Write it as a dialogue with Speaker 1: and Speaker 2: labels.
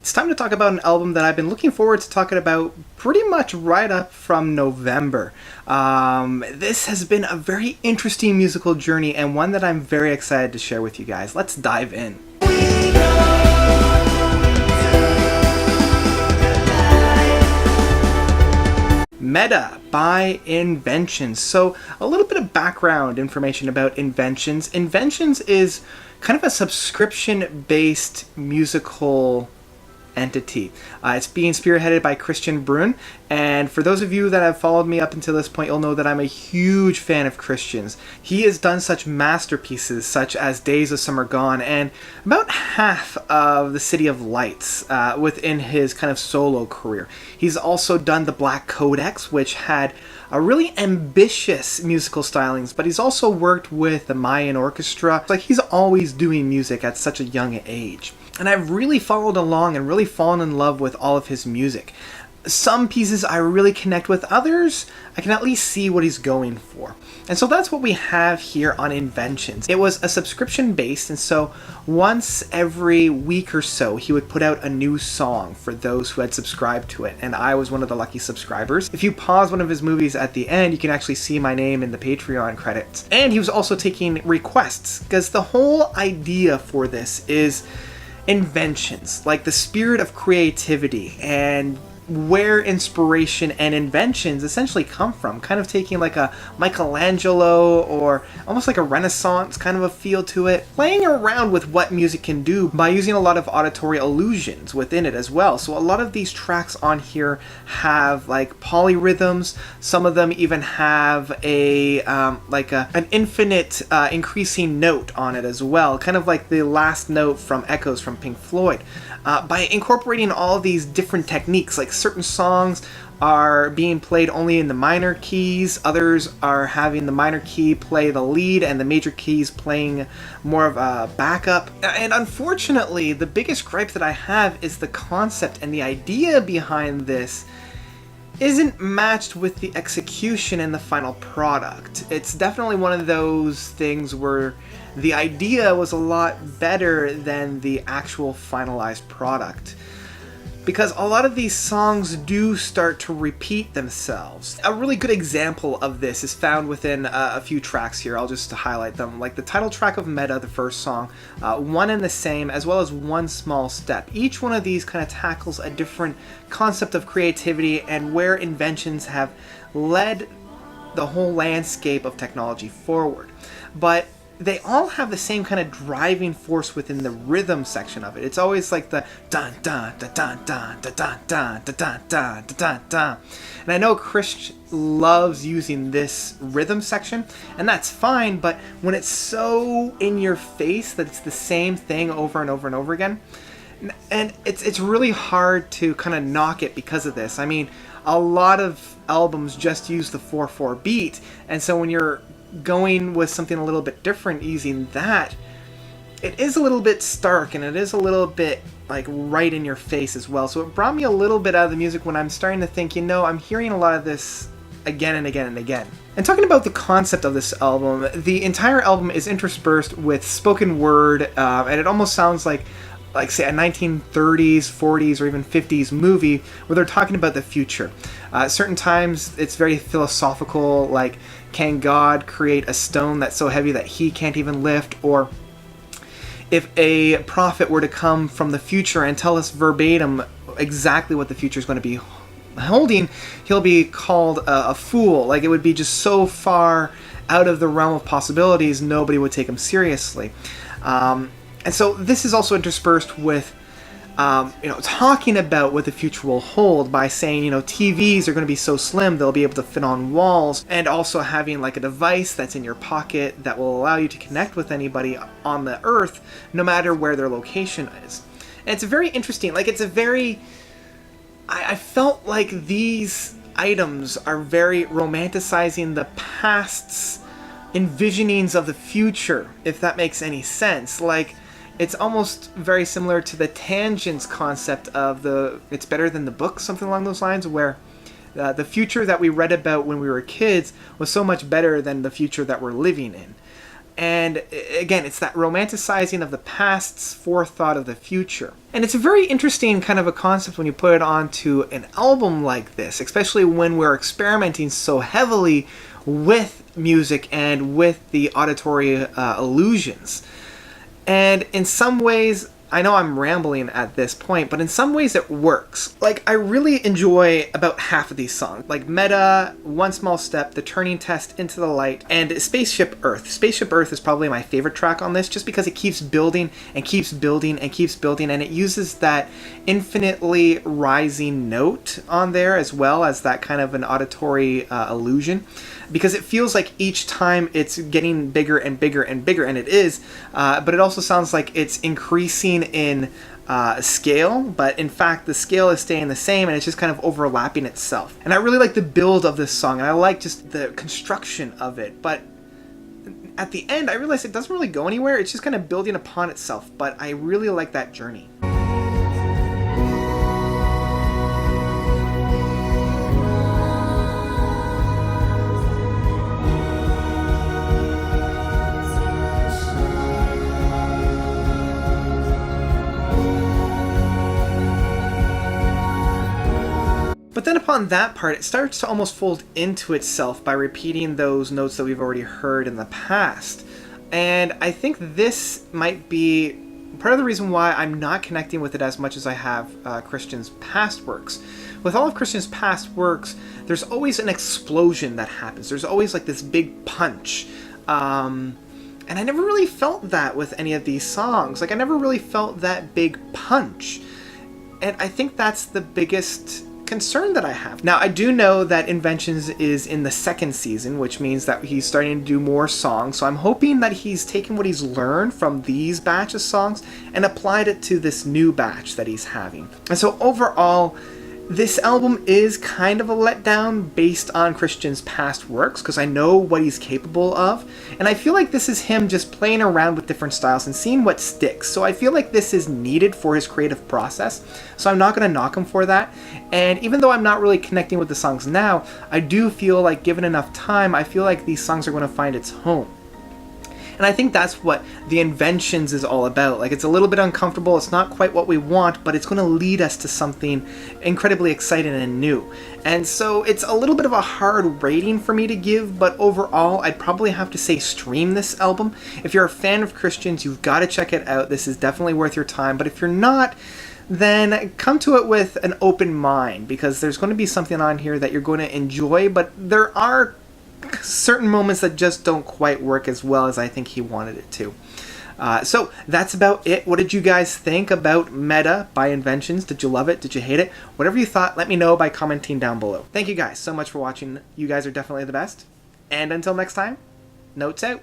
Speaker 1: It's time to talk about an album that I've been looking forward to talking about pretty much right up from November. This has been a very interesting musical journey and one that I'm very excited to share with you guys. Let's dive in. Meta by Inventions. So a little bit of background information about Inventions. Inventions is kind of a subscription-based musical entity. It's being spearheaded by Christian Brun, and for those of you that have followed me up until this point, you'll know that I'm a huge fan of Christian's. He has done such masterpieces such as Days of Summer Gone and about half of The City of Lights within his kind of solo career. He's also done The Black Codex, which had a really ambitious musical stylings, but he's also worked with the Mayan Orchestra. Like, he's always doing music at such a young age. And I've really followed along and really fallen in love with all of his music. Some pieces I really connect with, others I can at least see what he's going for. And so that's what we have here on Inventions. It was a subscription based, and so once every week or so he would put out a new song for those who had subscribed to it, and I was one of the lucky subscribers. If you pause one of his movies at the end, you can actually see my name in the Patreon credits. And he was also taking requests, because the whole idea for this is inventions, like the spirit of creativity and where inspiration and inventions essentially come from, kind of taking like a Michelangelo or almost like a Renaissance kind of a feel to it, playing around with what music can do by using a lot of auditory illusions within it as well. So a lot of these tracks on here have like polyrhythms. Some of them even have an infinite increasing note on it as well, kind of like the last note from Echoes from Pink Floyd. By incorporating all these different techniques, like certain songs are being played only in the minor keys, others are having the minor key play the lead and the major keys playing more of a backup. And unfortunately, the biggest gripe that I have is the concept and the idea behind this isn't matched with the execution and the final product. It's definitely one of those things where the idea was a lot better than the actual finalized product, because a lot of these songs do start to repeat themselves. A really good example of this is found within a few tracks here. I'll just highlight them, like the title track of Meta, the first song, One and the Same, as well as One Small Step. Each one of these kind of tackles a different concept of creativity and where inventions have led the whole landscape of technology forward. But they all have the same kind of driving force within the rhythm section of it. It's always like the dun dun dun dun dun dun dun dun dun dun dun dun. And I know Chris loves using this rhythm section, and that's fine, but when it's so in your face that it's the same thing over and over and over again, and it's really hard to kind of knock it because of this. I mean, a lot of albums just use the 4/4 beat, and so when you're going with something a little bit different using that, it is a little bit stark and it is a little bit like right in your face as well. So it brought me a little bit out of the music when I'm starting to think, I'm hearing a lot of this again and again and again. And talking about the concept of this album, the entire album is interspersed with spoken word, and it almost sounds like say a 1930s, 40s, or even 50s movie where they're talking about the future. Certain times it's very philosophical, like, can God create a stone that's so heavy that he can't even lift? Or if a prophet were to come from the future and tell us verbatim exactly what the future is going to be holding, he'll be called a fool. Like, it would be just so far out of the realm of possibilities, nobody would take him seriously. And so this is also interspersed with, talking about what the future will hold by saying, TVs are going to be so slim they'll be able to fit on walls, and also having like a device that's in your pocket that will allow you to connect with anybody on the earth, no matter where their location is. And it's very interesting. Like, it's a very, I felt like these items are very romanticizing the past's envisionings of the future, if that makes any sense. Like, it's almost very similar to the tangents concept of it's better than the book, something along those lines, where the future that we read about when we were kids was so much better than the future that we're living in. And again, it's that romanticizing of the past's forethought of the future. And it's a very interesting kind of a concept when you put it onto an album like this, especially when we're experimenting so heavily with music and with the auditory illusions. And in some ways, I know I'm rambling at this point, but in some ways it works. Like, I really enjoy about half of these songs. Like Meta, One Small Step, The Turning Test, Into the Light, and Spaceship Earth. Spaceship Earth is probably my favorite track on this, just because it keeps building and keeps building and keeps building, and it uses that infinitely rising note on there as well as that kind of an auditory illusion. Because it feels like each time it's getting bigger and bigger and bigger, and it is, but it also sounds like it's increasing in scale, but in fact the scale is staying the same, and it's just kind of overlapping itself. And I really like the build of this song, and I like just the construction of it, but at the end I realized it doesn't really go anywhere. It's just kind of building upon itself, but I really like that journey. But then upon that part, it starts to almost fold into itself by repeating those notes that we've already heard in the past. And I think this might be part of the reason why I'm not connecting with it as much as I have Christian's past works. With all of Christian's past works, there's always an explosion that happens. There's always like this big punch. And I never really felt that with any of these songs. Like, I never really felt that big punch. And I think that's the biggest concern that I have. Now, I do know that Inventions is in the second season, which means that he's starting to do more songs, so I'm hoping that he's taken what he's learned from these batch of songs and applied it to this new batch that he's having. And so overall, this album is kind of a letdown based on Christian's past works, because I know what he's capable of, and I feel like this is him just playing around with different styles and seeing what sticks. So I feel like this is needed for his creative process, so I'm not going to knock him for that. And even though I'm not really connecting with the songs now, I do feel like given enough time, I feel like these songs are going to find its home. And I think that's what the Inventions is all about. Like, it's a little bit uncomfortable, it's not quite what we want, but it's going to lead us to something incredibly exciting and new. And so it's a little bit of a hard rating for me to give, but overall I'd probably have to say stream this album. If you're a fan of Christians, you've got to check it out. This is definitely worth your time. But if you're not, then come to it with an open mind, because there's going to be something on here that you're going to enjoy, but there are certain moments that just don't quite work as well as I think he wanted it to. So that's about it. What did you guys think about Meta by Inventions? Did you love it? Did you hate it? Whatever you thought, let me know by commenting down below. Thank you guys so much for watching. You guys are definitely the best. And until next time, notes out.